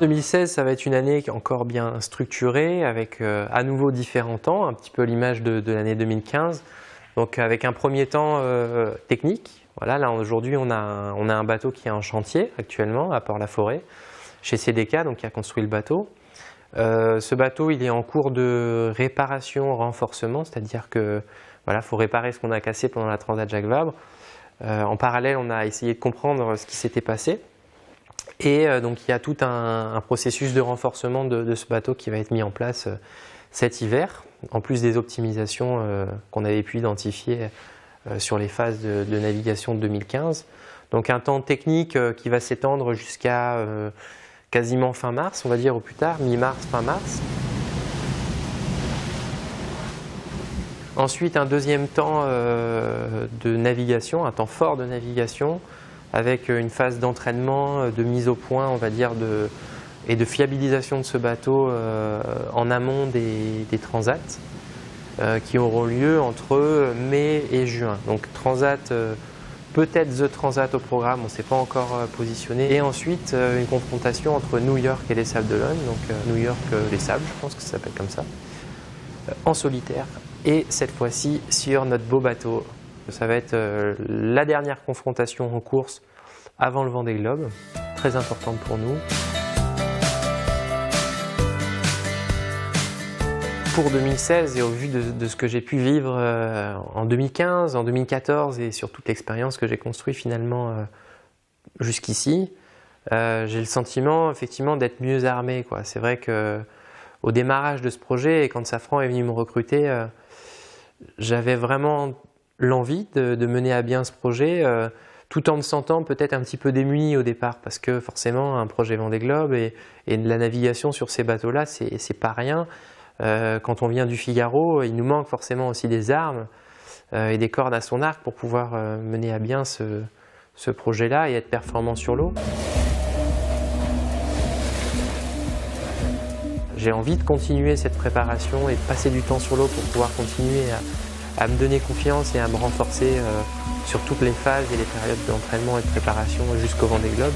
2016, ça va être une année encore bien structurée, avec à nouveau différents temps, un petit peu l'image de l'année 2015. Donc avec un premier temps technique. Voilà, là aujourd'hui on a un bateau qui est en chantier actuellement à Port-la-Forêt, chez CDK, donc qui a construit le bateau. Ce bateau il est en cours de réparation, renforcement, c'est-à-dire que voilà, faut réparer ce qu'on a cassé pendant la Transat Jacques Vabre. En parallèle, on a essayé de comprendre ce qui s'était passé. Et donc il y a tout un processus de renforcement de ce bateau qui va être mis en place cet hiver, en plus des optimisations qu'on avait pu identifier sur les phases de navigation de 2015. Donc un temps technique qui va s'étendre jusqu'à quasiment fin mars, on va dire au plus tard, mi-mars, fin mars. Ensuite un deuxième temps de navigation, un temps fort de navigation, avec une phase d'entraînement, de mise au point, on va dire, et de fiabilisation de ce bateau en amont des transats qui auront lieu entre mai et juin. Donc Transat, peut-être The Transat au programme, on ne s'est pas encore positionné. Et ensuite une confrontation entre New York et les Sables d'Olonne, donc New York les Sables, je pense que ça s'appelle comme ça, en solitaire. Et cette fois-ci sur notre beau bateau. Ça va être la dernière confrontation en course avant le Vendée Globe, très importante pour nous. Pour 2016 et au vu de ce que j'ai pu vivre en 2015, en 2014 et sur toute l'expérience que j'ai construite finalement jusqu'ici, j'ai le sentiment effectivement d'être mieux armé, quoi. C'est vrai qu'au démarrage de ce projet et quand Safran est venu me recruter, j'avais vraiment l'envie de mener à bien ce projet tout en me sentant peut-être un petit peu démuni au départ parce que forcément un projet Vendée Globe et de la navigation sur ces bateaux-là, c'est pas rien. Quand on vient du Figaro, il nous manque forcément aussi des armes et des cordes à son arc pour pouvoir mener à bien ce projet-là et être performant sur l'eau. J'ai envie de continuer cette préparation et de passer du temps sur l'eau pour pouvoir continuer à me donner confiance et à me renforcer sur toutes les phases et les périodes d'entraînement et de préparation jusqu'au Vendée Globe.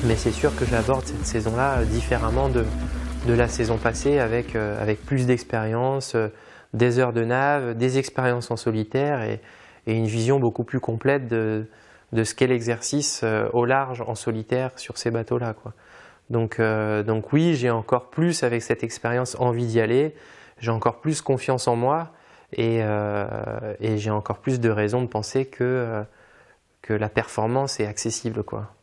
Mais c'est sûr que j'aborde cette saison-là différemment de la saison passée avec plus d'expérience, des heures de nav, des expériences en solitaire et une vision beaucoup plus complète de ce qu'est l'exercice au large en solitaire sur ces bateaux-là, quoi. Donc oui, j'ai encore plus avec cette expérience envie d'y aller, j'ai encore plus confiance en moi et j'ai encore plus de raisons de penser que la performance est accessible, quoi.